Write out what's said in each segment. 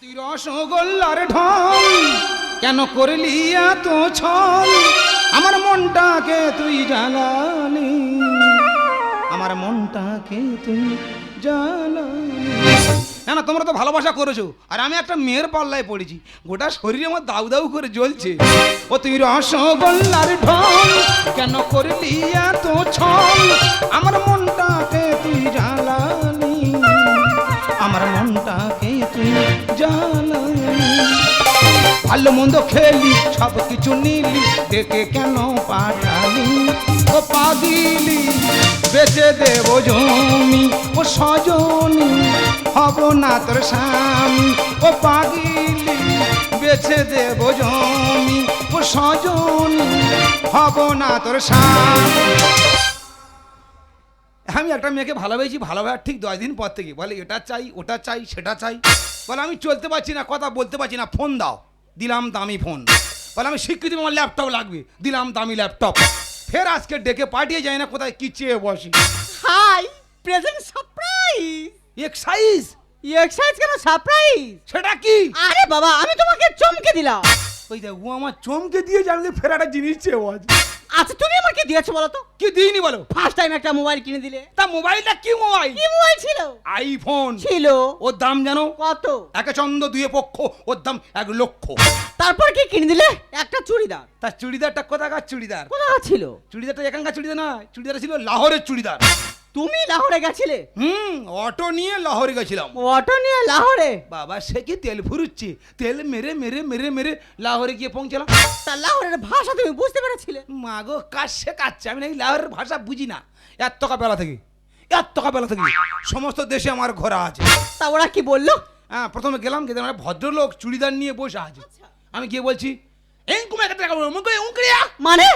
তুই রসগোল্লার ঢল কেন করলি এত ছল, আমার মনটাকে তুই জ্বালালি, আমার মনটাকে তুই জ্বালালি। না তোমরা তো ভালোবাসা করেছো, আর আমি একটা মেয়ের পাল্লায় পড়েছি, গোটা শরীরে আমার দাউ দাউ করে জ্বলছে। ও তুই রসগোল্লার ঢল কেন করলি এত ছল, আমার মনটাকে তুই জ্বালালি, আমার মনটাকে তুই জ্বালালি। ভালো মন্দ খেলি সব কিছু নিলি, দেখে কেন পাঠালি, ও পাগিলি বেচে দেব জমি, ও সজনি হব না তোর স্বামী, ও পাগিলি বেচে দেব জমি, ও সজনি হব না তোর স্বামী। আমি একটা মেয়েকে ভালোবেসেছি, ভালোবাসার ঠিক 10 দিন পর থেকে বলে এটা চাই ওটা চাই সেটা চাই, বলে আমি চলতে পারছি না, কথা বলতে পারছি না, ফোন দাও, দিলাম দামি ফোন। বলে আমি শিক্ষিত, আমার ল্যাপটপ লাগবে, দিলাম দামি ল্যাপটপ। ফের আজকে ডেকে পাঠিয়ে যায় না কোথায় কি চেয়ে বসি। Hi present surprise. Excise? Excise কেন সারপ্রাইজ? সেটা কি? আরে বাবা আমি তোমাকে চমকে দিলাম। ওই দেখ ও আমার চমকে দিয়ে জানলে ফের একটা জিনিস চেয়ে বসি। আচ্ছা তুমি আমাকে দিয়েছো বলো তো? কি দিইনি বলো? ফার্স্ট টাইম একটা মোবাইল কিনে দিলে। তা মোবাইলটা কি মোবাইল? কি মোবাইল ছিল? আইফোন ছিল। ওর দাম জানো কত? একে চন্দ দুয়ে পক্ষ, ওর দাম 1 লক্ষ। তারপর কি কিনে দিলে? একটা চুড়িদার। তার চুড়িদারটা কোথাকার চুড়িদার? কোথায় ছিল? চুড়িদারটা এখানকার চুড়িদার না, চুড়িদার ছিল লাহোরের চুড়িদার। তুমি লাহোরে গেছিলে? অটো নিয়ে লাহোরে গেছিলাম। অটো নিয়ে লাহোরে? বাবা সে কি তেল ফুরুচ্ছে, তেল মেরে মেরে মেরে মেরে লাহোরে গিয়ে পৌঁছলাম। তা লাহোরের ভাষা তুমি বুঝতে পেরেছিলে? মাগো কাজ শেখাচ্ছে, আমি নাকি লাহোরের ভাষা বুঝি না। এত টাকা বেলা থেকে সমস্ত দেশে আমার ঘোরা আছে। তা ওরা কি বললো? হ্যাঁ প্রথমে গেলাম, গেলে একটা ভদ্রলোক চুড়িদার নিয়ে বসে আছে। আমি গিয়ে বলছি মানে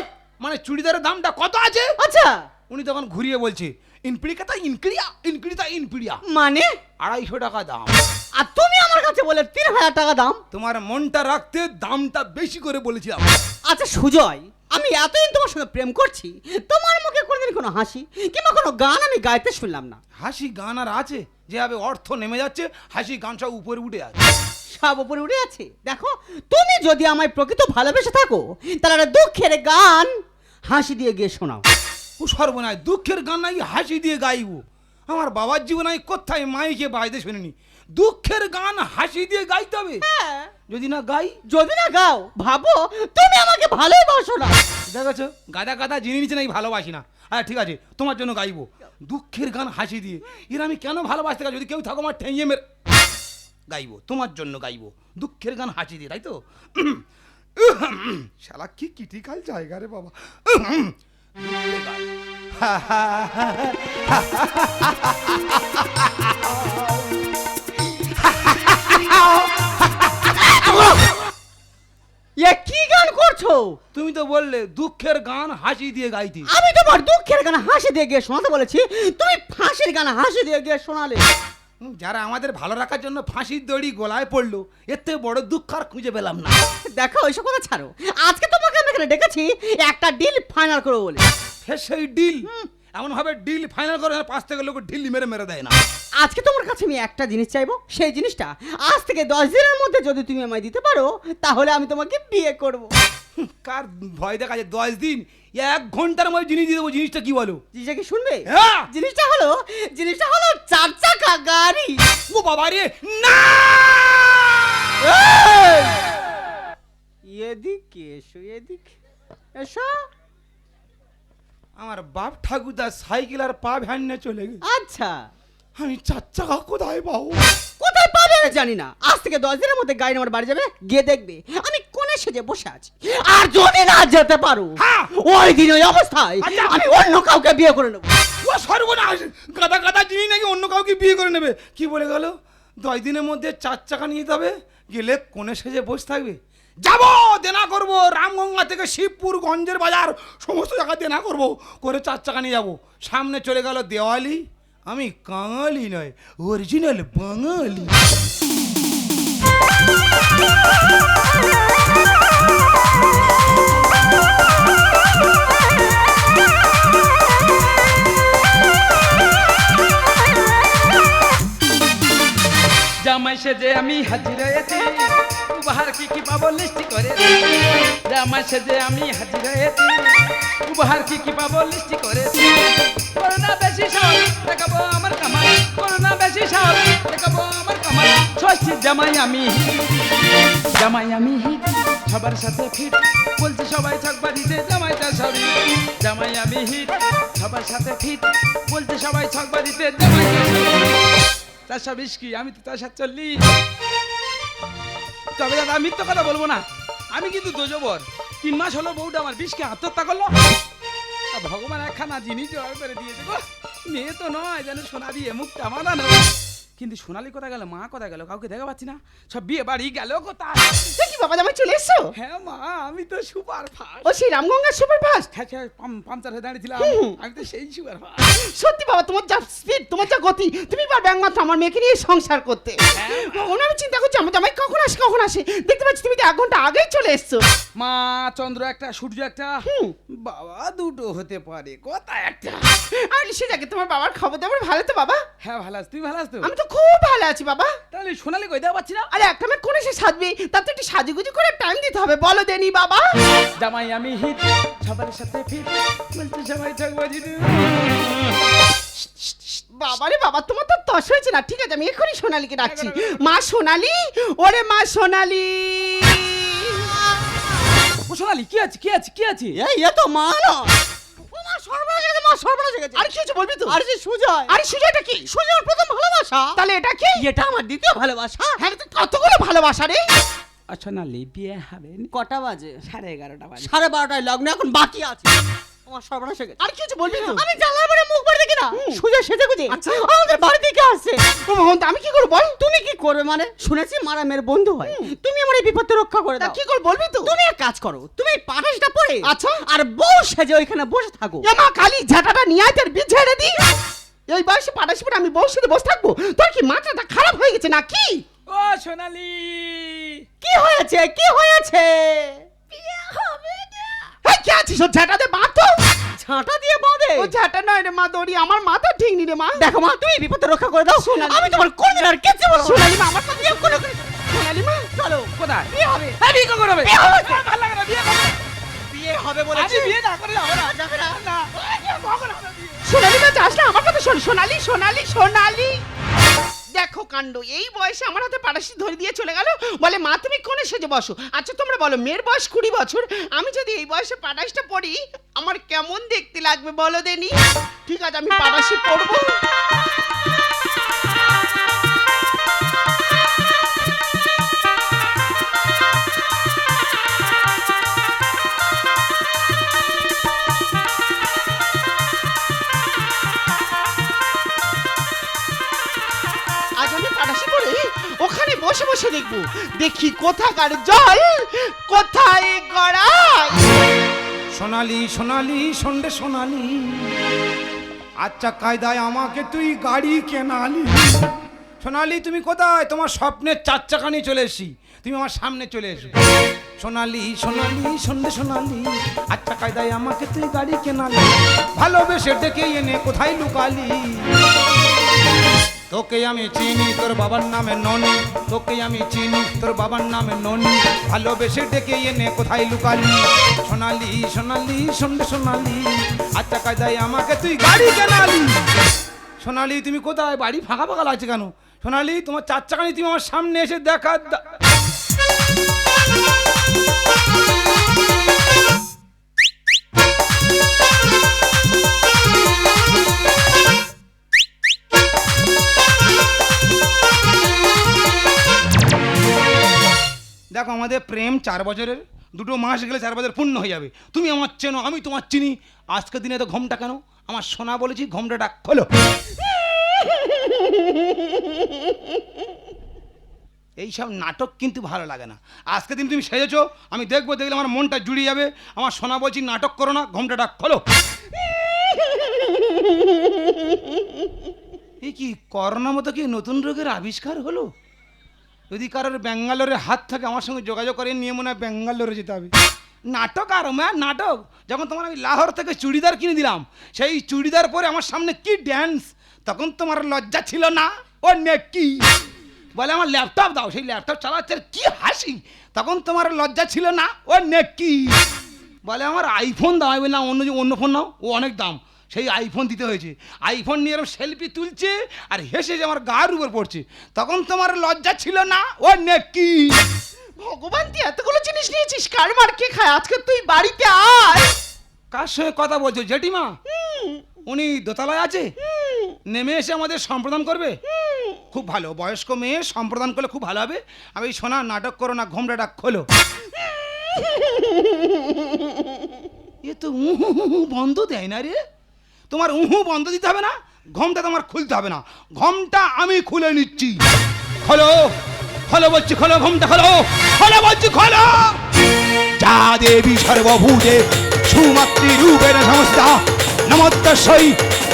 মানে চুড়িদারের দামটা কত আছে? আচ্ছা উনি তখন ঘুরিয়ে বলছে ইনপিড়িকাতা ইনক্রিয়া ইনক্রিতা ইনপিড়িয়া, মানে 250 টাকা দাম। আর তুমি আমার কাছে বলে 3000 টাকা দাম। তোমার মনটা রাখতে দামটা বেশি করে বলেছিলাম। আচ্ছা সুজয়, আমি এতদিন তোমার সঙ্গে প্রেম করছি, তোমার মুখে কোনোদিন কোনো হাসি কিংবা কোনো গান আমি গাইতে শুনলাম না। হাসি গান আর আছে? যেভাবে অর্থ নেমে যাচ্ছে হাসি গান সব উপরে উঠে আছে। সব উপরে উঠে আছে। দেখো তুমি যদি আমায় প্রকৃত ভালোবেসে থাকো তাহলে একটা দুঃখের গান হাসি দিয়ে গিয়ে শোনাও। ও সর্বনাশ, দুঃখের গান নাকি হাসি দিয়ে গাইবো? আমার বাবার জীবনে আমি কোথায় মাইকে বাজতে শুনিনি। দুঃখের গান হাসি দিয়ে গাইতে হবে? হ্যাঁ। যদি না গাই? যদি না গাও ভাবো তুমি আমাকে ভালোবাসো না। দেখেছো গাদা গাদা জিনিস নিচে নাকি ভালোবাসি না। আচ্ছা ঠিক আছে তোমার জন্য গাইবো দুঃখের গান হাসি দিয়ে। এর আমি কেন ভালোবাসতে গেল? যদি কেউ থাকো আমার ঠেঙিয়ে মেরে গাইবো, তোমার জন্য গাইবো দুঃখের গান হাসি দিয়ে, তাই তো? শালা কি ক্রিটিক্যাল জায়গা রে বাবা। এ কি গান করছো? তুমি তো বললে দুঃখের গান হাসি দিয়ে গাইতে। আমি তোমার দুঃখের গান হাসি দিয়ে গিয়ে শোনাতে বলেছি, তুমি ফাঁসির গান হাসি দিয়ে গিয়ে শোনালে। যারা আমাদের ভালো রাখার জন্য ফাঁসির দড়ি গলায় পড়লো, এর থেকে বড় দুঃখ আর খুঁজে পেলাম না। দেখো ওইসব কথা ছাড়ো, আজকে তোমাকে আমি এখানে ডেকেছি একটা ডিল ফাইনাল করবো বলে। ফের সেই ডিল? এমন ভাবে ডিল ফাইনাল করে 5 থেকে লোক ঢিল মেরে মেরে দেয় না। আজকে তোমার কাছে আমি একটা জিনিস চাইবো, সেই জিনিসটা আজ থেকে 10 দিনের মধ্যে যদি তুমি আমায় দিতে পারো তাহলে আমি তোমাকে বিয়ে করব। কার ভয় দেখা যায়? 10 দিন 1 ঘন্টার মধ্যে জিনিস দিয়ে দেবো। জিনিসটা কি বলো? জিনিসটা কি শুনবে? হ্যাঁ। জিনিসটা হলো 4 চাকা গাড়ি। ও বাবা রে না! এদিকে এসো, এদিকে এসো। আমার বাপ ঠাকুরদা সাইকেল আর পা ভ্যান নিয়ে চলে গেছে। আচ্ছা আমি 4 চাকা কোথায় পাবো? কোথায় পাবে আমি জানি না। আজ থেকে 10 দিনের মধ্যে গাড়ি আমার বাড়ি যাবে, গিয়ে দেখবে আমি কোণে সেজে বসে আছি। আর যদি না যেতে পারো হ্যাঁ। ওই দিন ওই অবস্থায় আচ্ছা। আমি অন্য কাউকে বিয়ে করে নেবো। ও সর্বনাশ, গাদা গাদা জিনিস নাকি অন্য কাউকে বিয়ে করে নেবে। কি বলে গেল? 10 দিনের মধ্যে 4 চাকা নিয়ে যেতে হবে, গেলে কোণে সেজে বসে থাকবে। যাবো, দেনা করবো, রামগঙ্গা থেকে শিবপুর গঞ্জের বাজার সমস্ত জায়গা দেনা করবো, করে 4 চাকা নিয়ে যাবো। সামনে চলে গেল দেওয়ালি, আমি কাঙালি নয় অরিজিনাল বাঙালি। জামাই সেজে আমি হাজির হয়েছি, উপহার কি কি পাবো লিস্টি করে দে। জামাই সেজে আমি হাজির হয়েছি, উপহার কি কি পাবো লিস্টি করে দে। করোনা বেশি সব দেখাবো আমার কামাল, করোনা বেশি সব দেখাবো আমার কামাল। ষষ্ঠীর জামাই আমি হিট, জামাই আমি হিট, সবার সাথে ফিট, বলছি সবাই ছকবা দিতে জামাইটা সবই। জামাই আমি হিট, সবার সাথে ফিট, বলছি সবাই ছকবা দিতে জামাইটা সবই। 420 কি আমি তো 440। তবে দাদা আমি তো কথা বলবো না, আমি কিন্তু দোজবর। 3 মাস হলো বউটা আমার 20 কে আত্মহত্যা করলো। তা ভগবান একখানা জিনিস জোগাড় করে দিয়েছে গো, মেয়ে তো নয় যেন সোনা দিয়ে মুখটা বাঁধানো। কিন্তু সোনালি কোথায় গেল, মা কোথায় গেল, কাউকে দেখা পাচ্ছি না। সব বিয়ে বাড়ি গেল কোথায়? দেখি বাবা জামাই চলে এসছো। হ্যাঁ মা, আমি তো সুপার ফাস্ট। ও সেই রামগঙ্গার সুপার ফাস্ট। হ্যাঁ পাঞ্চার হয়ে দাঁড়িয়েছিলাম, আমি তো সেই সুপার ফাস্ট। সত্যি বাবা, তোমার যা স্পিড, তোমার যা গতি, তুমি পারবে একমাত্র আমার মেয়েকে নিয়ে সংসার করতে। ওনা আমি চিন্তা করছি আমার জামাই কখন আসে। দেখতে পাচ্ছি তুমি তো 1 ঘন্টা আগেই চলে এসছো। মা চন্দ্র একটা, সূর্য একটা, বাবা দুটো হতে পারে, কোথায় একটা। আর সে যাকে তোমার বাবার খবর দেবার ভালো তো বাবা? হ্যাঁ ভালো আছি, তুমি ভালো আছো তো? আমি তো খুব ভালো আছি বাবা। তাহলে সোনালি কই দেওয়া পাচ্ছি না। আরে একটা মেয়ে কোন এসে সাজবে, তার তো একটু সাজুগুজু করে টাইম দিতে হবে, বলো দেনি বাবা। জামাই আমি হিট, সবার সাথে ফিট, বলতে সবাই থাকবো জিতু। বাবারে বাবা, তোমার তো তস হয়েছে না। ঠিক আছে, আমি এখনই সোনালীকে ডাকছি। মা সোনালী, ওরে মা সোনালী। ও সোনালি কি আছে, কি আছে, কি আছে? এ তো মা না। মা সর্বনাশ হয়ে গেছে, মা সর্বনাশ হয়ে গেছে। আরে কি হচ্ছে বলবি তো? আরে সুজয়। আরে সুজয়টা কি? সুজয় আমার প্রথম ভালোবাসা। তাহলে এটা কি? এটা আমার দ্বিতীয় ভালোবাসা। হ্যাঁ তো কতগুলো ভালোবাসা রে। সোনালি বিয়ে হবে কটা বাজে? 11:30 বাজে। 12:30 লগ্ন এখন বাকি আছে। আমার সর্বনাশ হয়ে গেছে। আর কি হচ্ছে বলবি তো? আমি জানলার বাইরে মুখ বাড়ি দেখি না। সুজয় সেজে গুজে আমাদের বাড়ি দিকে আসছে। ও মোহন, আমি কি করব বল? তুমি কি করবে মানে? শুনেছি মারা মেয়ের বন্ধু হয়, তুমি আমার এই বিপদ রক্ষা করে দাও। কি করব বলবি তো? তুমি এক কাজ করো, তুমি এই পাটাশটা পরে আচ্ছা আর বউ সেজে ওইখানে বসে থাকো। এ মা কালী, ঝাঁটাটা নিয়ে আয়, তার বীজ ছেড়ে দি। এই বয়সে পাটাশি পরে আমি বউ সেজে বসে থাকবো? তোর কি মাথাটা খারাপ হয়ে গেছে নাকি? ও সোনালি কি হয়েছে, কি হয়েছে? বিয়ে হবে না। এই কি আছিস? ও ঝাঁটা দিয়ে বাঁধ তো। ঝাঁটা দিয়ে বাঁধে? ও ঝাঁটা নয় রে মা, দড়ি। আমার মাথা ঠিক নি রে মা। দেখো মা, তুমি বিপদ রক্ষা করে দাও। আমি তোমার কোনদিন আর কিচ্ছু বলবো না। সোনালি মা, আমার কথা দিয়ে কোনো সোনালি মা চলো। কোথায় বিয়ে হবে? হ্যাঁ বিয়ে কখন হবে? বিয়ে হবে। ভালো লাগে না, বিয়ে কখন? বিয়ে হবে বলেছি। আমি বিয়ে না করে যাবো না, যাবে না। না কখন হবে বিয়ে? সোনালি মা যাস না, আমার কথা শোন। সোনালি সোনালি সোনালি, দেখো কাণ্ড। এই বয়সে আমার হাতে পাটাশি ধরে দিয়ে চলে গেল, বলে মা তুমি কোণে সেজে বসো। আচ্ছা তোমরা বলো, মেয়ের বয়স 20 বছর, আমি যদি এই বয়সে পাটাশিটা পরি আমার কেমন দেখতে লাগবে বলো দেনি? ঠিক আছে, আমি পাটাশি পরবো। আজ আমি পাটাশি পরে ওখানে বসে বসে দেখবো, দেখি কোথাকার জল কোথায় গড়ায়। সোনালি সোনালি সন্ধ্যে সোনালি, আচ্ছা কায়দায় আমাকে তুই গাড়ি কেনালি। সোনালি তুমি কোথায়? তোমার স্বপ্নের 4 চাকা নিয়ে চলে এসেছি, তুমি আমার সামনে চলে এসো। সোনালি সোনালি সন্ধ্যে সোনালি, আচ্ছা কায়দায় আমাকে তুই গাড়ি কেনালি, ভালোবেসে ডেকে এনে কোথায় লুকালি। তোকে আমি চিনি তোর বাবার নামে ননি, তোকে আমি চিনি তোর বাবার নামে ননি, ভালোবেসে ডেকে এনে কোথায় লুকালি। সোনালি সোনালি সন্ধ্যে সোনালি, আচ্ছা কায়দায় আমাকে তুই গাড়ি কেনালি। সোনালি তুমি কোথায়? বাড়ি ফাঁকা ফাঁকা লাগছে কেন? সোনালি তোমার 4 চাকা নিয়ে তুমি আমার সামনে এসে দেখা। দেখো আমাদের প্রেম 4 বছরের, 2 মাস গেলে 4 বছর পূর্ণ হয়ে যাবে। তুমি আমার চেনো, আমি তোমার চিনি। আজকের দিনে তো ঘোমটা কেন? আমার সোনা বলেছি ঘোমটাটা খোলো। এইসব নাটক কিন্তু ভালো লাগে না। আজকের দিন তুমি সেজেছো, আমি দেখবো, দেখলে আমার মনটা জুড়িয়ে যাবে। আমার সোনা বলছি নাটক করো না, ঘোমটাটা খোলো। এই কি করোনার মতো কি নতুন রোগের আবিষ্কার হলো? যদি কারোর ব্যাঙ্গালোরে হাত থাকে আমার সঙ্গে যোগাযোগ করে নিয়ে মনে হয় ব্যাঙ্গালোরে যেতে হবে। নাটক আর ম্যা নাটক। যখন তোমার আমি লাহোর থেকে চুড়িদার কিনে দিলাম, সেই চুড়িদার পরে আমার সামনে কি ড্যান্স, তখন তোমার লজ্জা ছিল না? ও নেকি বলে আমার ল্যাপটপ দাও, সেই ল্যাপটপ চালাচ্ছে, আর কি হাসি। তখন তোমার লজ্জা ছিল না? ও নেকি বলে আমার আইফোন দাও। আমি বললাম অন্য ফোন নাও, ও অনেক দাম। সেই আইফোন দিতে হয়েছে। আইফোন নিয়ে এরকম সেলফি তুলছে আর হেসে যে আমার গায়ের উপর পড়ছে। তখন তোমার লজ্জা ছিল না? ও নেকি ভগবান, তুই এতগুলো জিনিস নিয়েছিস, কার মার কে খায়? আজকে তুই বাড়িতে আয়। কার সঙ্গে কথা বলছো? জেঠিমা উনি দোতলায় আছে, নেমে এসে আমাদের সম্প্রদান করবে। খুব ভালো, বয়স্ক মেয়ে সম্প্রদান করলে খুব ভালো হবে। আমি শোনা, নাটক করো না, ঘোমটাটা খোলো। এ তো উহু বন্ধ দেয় না রে। তোমার উহু বন্ধ দিতে হবে না, ঘোমটা তোমার খুলতে হবে না, ঘোমটা আমি খুলে নিচ্ছি। খোলো খোলো বলছি, খোলো ঘোমটা, খোলো খোলো বলছি, খোলো। যা দেবী সর্বভূতে সুমাতৃ রূপের সংস্থা, নমোত্তস্যৈ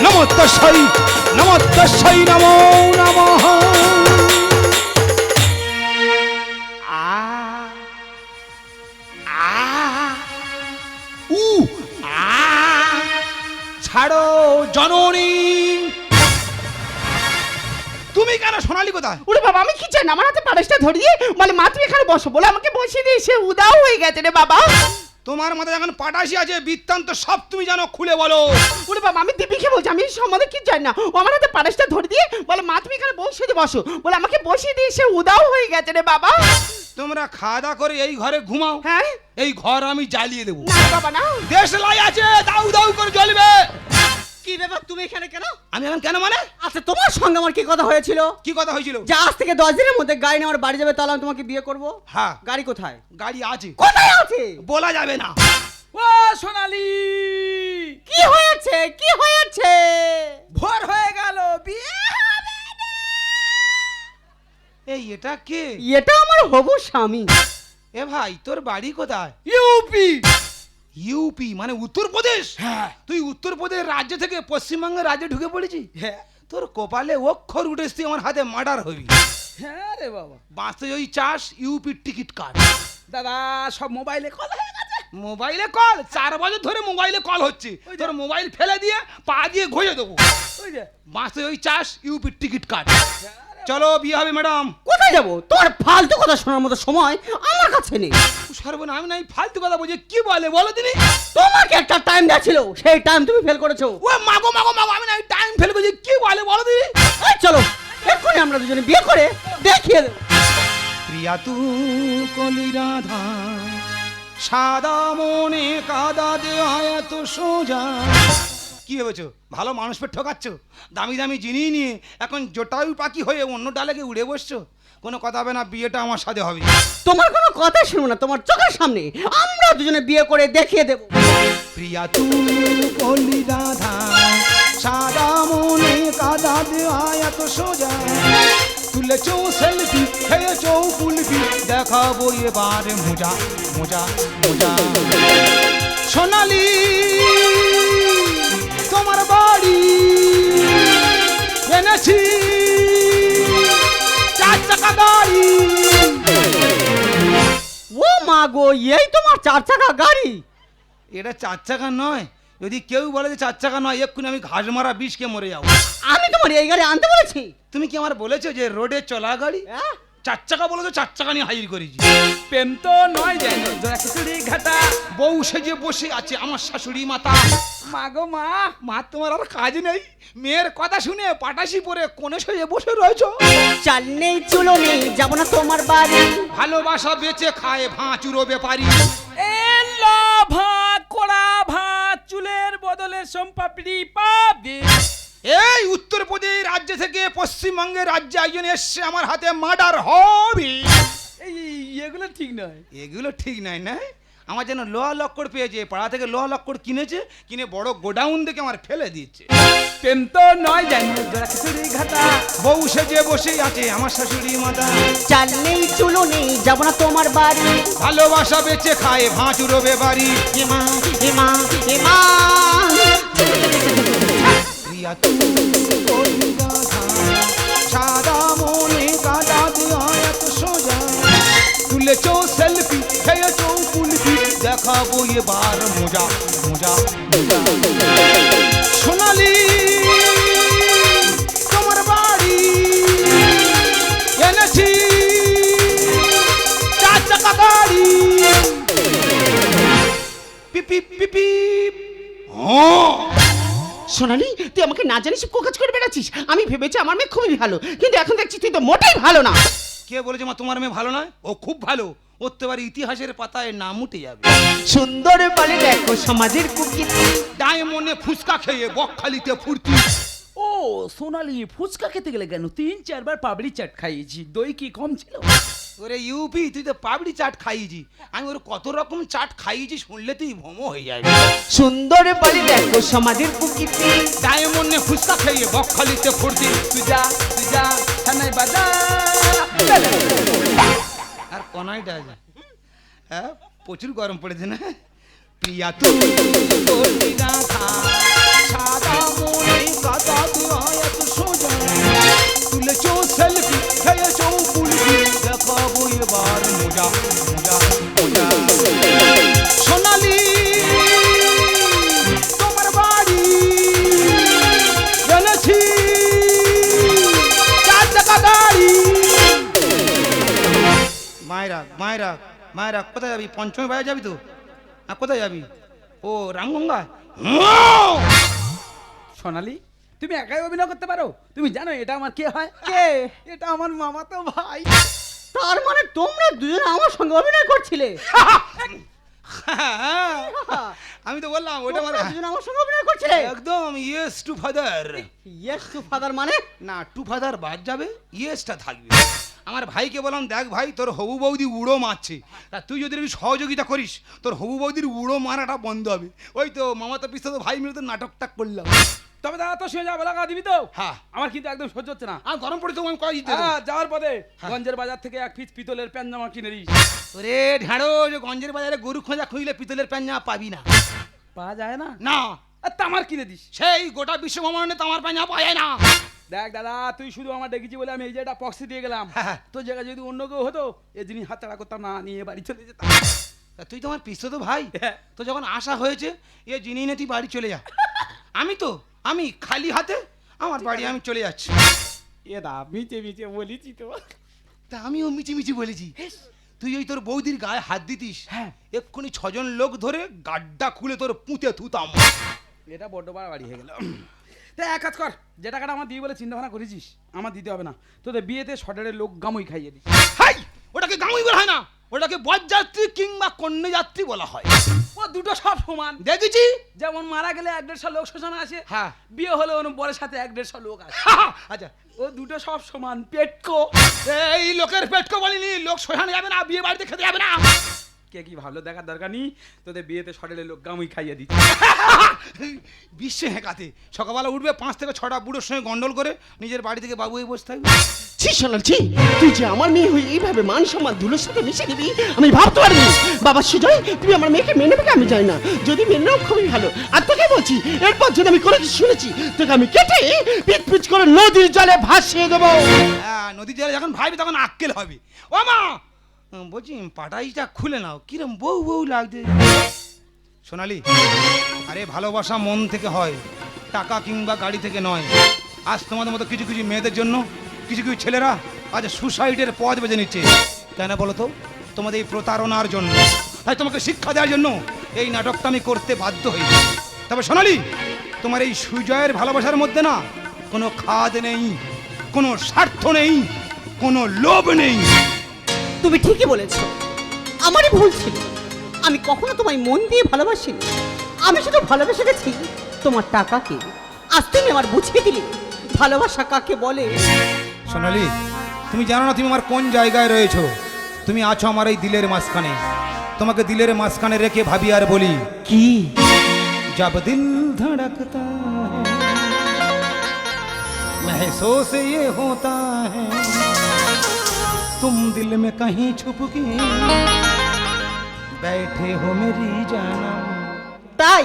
নমোত্তস্যৈ নমোত্তস্যৈ নমো নমঃ। ছাড়ো জননী। তুমি কেন? সোনালি কোথায়? ওরে বাবা, আমি কি চাই না, আমার হাতে পায়েসটা ধরিয়ে বলে মা তুমি এখানে বসো, বলে আমাকে বসিয়ে দিয়ে সে উদাও হয়ে গেছে রে বাবা। তোমার মাথায় এখন পাটাশি আছে, বৃত্তান্ত সব তুমি জানো, খুলে বলো। ওরে বাবা, আমি দীপিকে বলছি, আমি এই সম্বন্ধে কি জানি না। ও আমার হাতে পায়েসটা ধরে দিয়ে বলে মা তুমি এখানে বসিয়ে দিয়ে বসো, বলে আমাকে বসিয়ে দিয়ে সে উদাও হয়ে গেছে রে বাবা। তোমরা খাওয়া দাওয়া করে এই ঘরে ঘুমাও, হ্যাঁ এই ঘর আমি জ্বালিয়ে দেবো। না বাবা না। দেশ লাই আছে, দাউ দাউ করে জ্বলবে। কি ব্যাপার, তুমি এখানে কেন? আমি এখন কেন মানে? আচ্ছা, তোমার সঙ্গে আমার কি কথা হয়েছিল? কি কথা হয়েছিল? যে আজ থেকে 10 দিনের মধ্যে গাড়ি নিয়ে আমার বাড়ি যাবে, তাহলে আমি তোমাকে বিয়ে করব। হ্যাঁ। গাড়ি কোথায়? গাড়ি আছে। কোথায় আছে? বলা যাবে না। ও সোনালি, কি হয়েছে? কি হয়েছে? ভোর হয়ে গেল, বিয়ে হবে না। এই এটা কে? এটা আমার হবু স্বামী। এ ভাই, তোর বাড়ি কোথায়? ইউপি। ইউপি মানে উত্তরপ্রদেশ? হ্যাঁ। তুই উত্তরপ্রদেশ রাজ্য থেকে পশ্চিমবঙ্গের রাজ্যে ঢুকে পড়েছি। হ্যাঁ তোর কপালে অক্ষর উঠেছ, তুই আমার হাতে মার্ডার হবি। হ্যাঁ রে বাবা। বাঁচতে ওই চাস, ইউপির টিকিট কাট। দাদা সব মোবাইলে কথা হয়ে গেছে। মোবাইলে কল 4 বছর ধরে মোবাইলে কল হচ্ছে। ওই যে। তোর মোবাইল ফেলে দিয়ে পা দিয়ে ঘষে দেবো। ওই যে। বাঁচতে ওই চাস, ইউপির টিকিট কাট। চলো বিয়ে হবে ম্যাডাম। কোথায় যাব? তোর ফালতু কথা শোনার মতো সময় আমার কাছে নেই। সর্বনাম, আমি নাই ফালতু কথা বলছি। কি বলে বলো তিনি? তোমাকে একটা টাইম দেছিল, সেই টাইম তুমি ফেল করেছো। ও মাগো মাগো মাগো, আমি নাই টাইম ফেলে বলছি। কি বলে বলো তিনি? এই চলো এক্ষুনি আমরা দুজনে বিয়ে করে দেখিয়ে দেবো। প্রিয়া তু কলি রাধা, সাদা মনে কাদা দেওয়া এত সোজা। কি ভেবেছো ভালো মানুষ পে ঠকাচ্ছ? দামি দামি জিনিস নিয়ে এখন জটায়ু পাখি হয়ে অন্য ডালে গিয়ে উড়ে বসছো। কোনো কথা হবে না, বিয়েটা আমার সাথে হবে। তোমার কোনো কথা শুনবো না, তোমার চোখের সামনে আমরা দুজনে বিয়ে করে দেখিয়ে দেবো। প্রিয়া তু কলি রাধা, সাদা মনে কাদা দেওয়া এত সোজা। তুলেছো সেলফি, খেয়েছো কুলফি, দেখাবো এবার মোজা মোজা মোজা। সোনালি তোমার বাড়ি এনেছি 4 চাকা গাড়ি। ও মা গো, এই তোমার 4 চাকা গাড়ি? এটা 4 চাকা নয়। যদি কেউ বলে যে 4 চাকা নয়, এক্ষুনি আমি ঘাস মারা বিষকে মরে যাবো। আমি তোমার এই গাড়ি আনতে বলেছি? তুমি কি আমার বলেছো যে রোডে চলা গাড়ি? 4 চাকা বলেছো, 4 চাকা নিয়ে হাজির করেছি। প্রেম তো নয় যেন জোড়া খিচুড়ি ঘাটা। বউ সেজে বসে আছে আমার শাশুড়ি মাতা। মাগো মা। মা তোমার আর কাজ নেই, মেয়ের কথা শুনে পাটাশি পরে কোণে সেজে বসে রয়েছো। চাল নেই চুলো নেই, যাবো না তোমার বাড়ি। ভালোবাসা বেচে খায় ভাঁচুরো ব্যাপারী। এলো ভাত, কড়া ভাত, চুলের বদলে সোমপাপড়ি পাবে। এই উত্তরপ্রদেশ রাজ্য থেকে পশ্চিমবঙ্গের রাজ্যে একজন এসছে, আমার হাতে মার্ডার হবে। এই এগুলো ঠিক নয়। এগুলো ঠিক নাই না? আমার যেন লোহা লক্কর পেয়েছে, পাড়া থেকে লোহা লক্কর কিনেছে, কিনে বড় গোডাউন থেকে আমার ফেলে দিচ্ছে। প্রেম তো নয় যেন জোড়া খিচুড়ি ঘাটা। বউ সেজে বসে আছে আমার শাশুড়ি মাতা। চাল নেই চুলো নেই, যাবো না তোমার বাড়ি। ভালোবাসা বেচে খায় ভাঁচুরো ব্যাপারী। হেমা হেমা হেমা। প্রিয়া তু কলি রাধা, সাদা মনে কাদা দেওয়া এত সোজা। তুলেছো সেলফি, খেয়েছো কুলফি, দেখাবো এবার মোজা মোজা মোজা। সোনালি তোমার বাড়ি এনেছি সোনালি, তুই আমাকে না জানিস কোকাজ করে বেড়াচ্ছিস। আমি ভেবেছি আমার মেয়ে খুবই ভালো, কিন্তু এখন দেখছি তুই তো মোটেই ভালো না। কে বলেছে মা তোমার মেয়ে ভালো নয়? ও খুব ভালো। ওর তো এবার ইতিহাসের পাতায় নাম উঠে যাবে। সুন্দর বলে দেখো সমাজের কুকীর্তি। ডায়মন্ডে ফুচকা খেয়ে বকখালিতে ফুর্তি। ও সোনালি, ফুচকা খেতে গেলে কেন? 3-4 বার পাবড়ি চাট খাইয়েছি, দই কি কম ছিল? ওরে ইউপি, তুই তো পাবড়ি চাট খাইয়েছি। আমি ওর কত রকম চাট খাইয়েছি শুনলে তুই ভমো হয়ে যাবে। সুন্দর বলে দেখো সমাজের কুকীর্তি। ডায়মন্ডে ফুচকা খেয়ে বকখালিতে ফুর্তি। তুই যা থানায় বাজা। আর কনাইটা আছে, হ্যাঁ প্রচুর গরম পড়েছে না। প্রিয়া তুমি তোর গাথা সাদা মনে গাথা তুই এত সোজা তুলেছো সেলফি খেয়েছো কুলফি দেখাবো এবার মজা মজা মজা। সোনালি তোমার বাড়ি জেনেছি 4 চাকা গাড়ি। মায়েরা কোথায় যাবি? পঞ্চমী বাজার যাবি তো? হ্যাঁ কোথায় যাবি? ও রামগঙ্গা। সোনালি, তুমি একাই অভিনয় করতে পারো? তুমি জানো এটা আমার কে হয়? কে? এটা আমার মামাতো ভাই। তার মানে তোমরা দুজন আমার সঙ্গে অভিনয় করছিলে? আমি তো বললাম ওটা আমার তোমরা দুজন আমার সঙ্গে অভিনয় করছিলে? একদম yes to father. Yes to father মানে? না, টু ফাদার বাদ যাবে, ইয়েসটা থাকবে। আমার ভাইকে বললাম দেখ ভাই, তোর হবু বৌদি উড়ো মারছে, তা তুই যদি একটু সহযোগিতা করিস তোর হবু বৌদির উড়ো মারাটা বন্ধ হবে। ওই তো মামাতো পিস্তো ভাই মিলে তো নাটকটা করলাম। তবে দাদা তো শুয়ে যাবে, লাগা দিবি তো? হ্যাঁ। আমার কিন্তু একদম সহ্য হচ্ছে না। আর গরম পড়ে তো আমি কয় দিতে হ্যাঁ, যাওয়ার পথে গঞ্জের বাজার থেকে 1 পিস পিতলের প্যান্জামা কিনে দিস। ওরে ঢাড়ো, যে গঞ্জের বাজারে গরু খোঁজা খুঁজলে পিতলের প্যাঞ্জা পাবি না। পাওয়া যায় না? না, আর তামার কিনে দিস। সেই গোটা বিশ্ব ভ্রমণে তো আমার পাঞ্জা পাওয়া যায় না। দেখ দাদা, তুই শুধু আমার ডেকেছি বলে আমি এই জায়গাটা পক্সি দিয়ে গেলাম। হ্যাঁ। তোর জায়গায় যদি অন্য কেউ হতো এই জিনিস হাতছাড়া করতাম না, নিয়ে বাড়ি চলে যেতাম। তা তুই তো আমার পিস্তো তো ভাই, হ্যাঁ। তো যখন আশা হয়েছে এ জিনিস নিয়ে তুই বাড়ি চলে যা। আমি খালি হাতে আমার বাড়ি আমি চলে যাচ্ছি। এ দা মিচে মিচে বলেছি তো। তা আমিও মিচি বলেছি। তুই ওই তোর বৌদির গায়ে হাত দিতিস, হ্যাঁ। এক্ষুনি 6 জন লোক ধরে গাড্ডা খুলে তোর পুঁতে থুতাম। এটা বড্ড বাড়ি হয়ে গেল। তা এক কাজ কর, যে টাকাটা আমার দিয়ে বলে চিন্তা ভাবনা করেছিস আমার দিতে হবে না। তোদের বিয়েতে শটারের লোক গামুই খাইয়ে দিস। হাই, ওটাকে গামুই বলা হয় না, ওটাকে বরযাত্রী কিংবা কন্যাযাত্রী বলা হয়। ও দুটো সব সমান। দেখেছি যেমন মারা গেলে 1-150 লোক শ্মশানে আসে, হ্যাঁ। বিয়ে হলে ওর বরের সাথে 1-150 লোক আসে। আচ্ছা, ও দুটো সব সমান। পেটকো এই লোকের পেটকে বলিনি লোক সোহানে যাবে না, বিয়ে বাড়িতে খেতে যাবে না। কে কি ভালো দেখার দরকার নেই, তোদের বিয়েতে শটারের লোক গামুই খাইয়ে দিস। বিশ্বে হেঁকাতে সকালবেলা উঠবে 5 থেকে 6টা বুড়োর সঙ্গে গন্ডল করে নিজের বাড়ি থেকে বাবু হয়ে বসে থাকবে। ছি সোনাল ছি, তুই যে আমার মেয়ে হয়ে এইভাবে মান সম্মান ধুলোর সাথে মিশে দিবি আমি ভাবতে পারিনি। বাবা সুজয়, তুমি আমার মেয়েকে মেনে নেবে আমি জানি না, যদি মেনে নাও খুবই ভালো। আর তোকে বলছি এরপর যদি আমি কোনো কিছু শুনেছি তোকে আমি কেটে পিচ করে নদীর জলে ভাসিয়ে দেবো। হ্যাঁ, নদীর জলে যখন ভাইবি তখন আক্কেল হবে। ও মা, বলছি পাটাইটা খুলে নাও, কিরম বউ লাগছে। সোনালি, আরে ভালোবাসা মন থেকে হয়, টাকা কিংবা গাড়ি থেকে নয়। আজ তোমাদের মতো কিছু কিছু মেয়েদের জন্য কিছু কিছু ছেলেরা আজ সুসাইডের পথ বেছে নিচ্ছে। কেন বলো তো? তোমাদের এই প্রতারণার জন্য। তাই তোমাকে শিক্ষা দেওয়ার জন্য এই নাটকটা আমি করতে বাধ্য হই। তবে সোনালি, তোমার এই সুজয়ের ভালোবাসার মধ্যে না কোনো খাদ নেই, কোনো স্বার্থ নেই, কোনো লোভ নেই। তুমি ঠিকই বলেছো, আমারই ভুল ছিল। আমি কখনো তোমায় মন দিয়ে ভালোবাসিনি, আমি শুধু ভালোবেসে গেছি তোমার টাকাকে। আজ তুমি আমার বুঝিয়ে দিলে ভালোবাসা কাকে বলে। সোনালি, তুমি জানো না তুমি আমার কোন জায়গায় রয়েছো? তুমি আছো আমার এই দিলের মাঝখানে। তোমাকে দিলের মাঝখানে রেখে ভাবি আর বলি কি? जब दिल धड़कता है महसूस ये होता है तुम दिल में कहीं छुप के बैठे हो मेरी जानम। তাই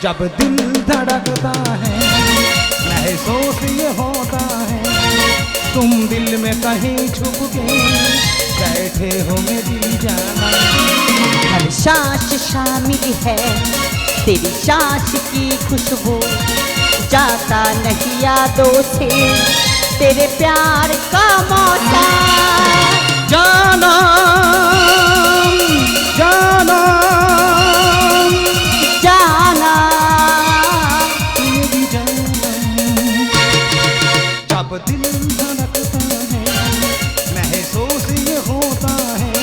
जब दिल धड़कता है महसूस ये होता है तुम दिल में कहीं छुप के बैठे हो मेरी जानम। हर सांस शामिल है तेरी सांस की खुशबू, जाता नहीं यादों से तेरे प्यार का मौसम। जाना जाना जाना मेरी दिल धड़कता है, महसूस ये होता है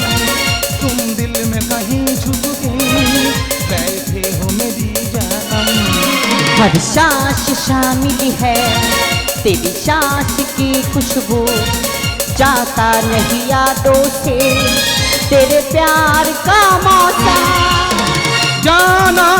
तुम दिल में कहीं छुप के बैठे हो मेरी जानम। हर सांस शामिल है तेरी सांस की खुशबू, जाता नहीं यादों से तेरे प्यार का मौसम। जाना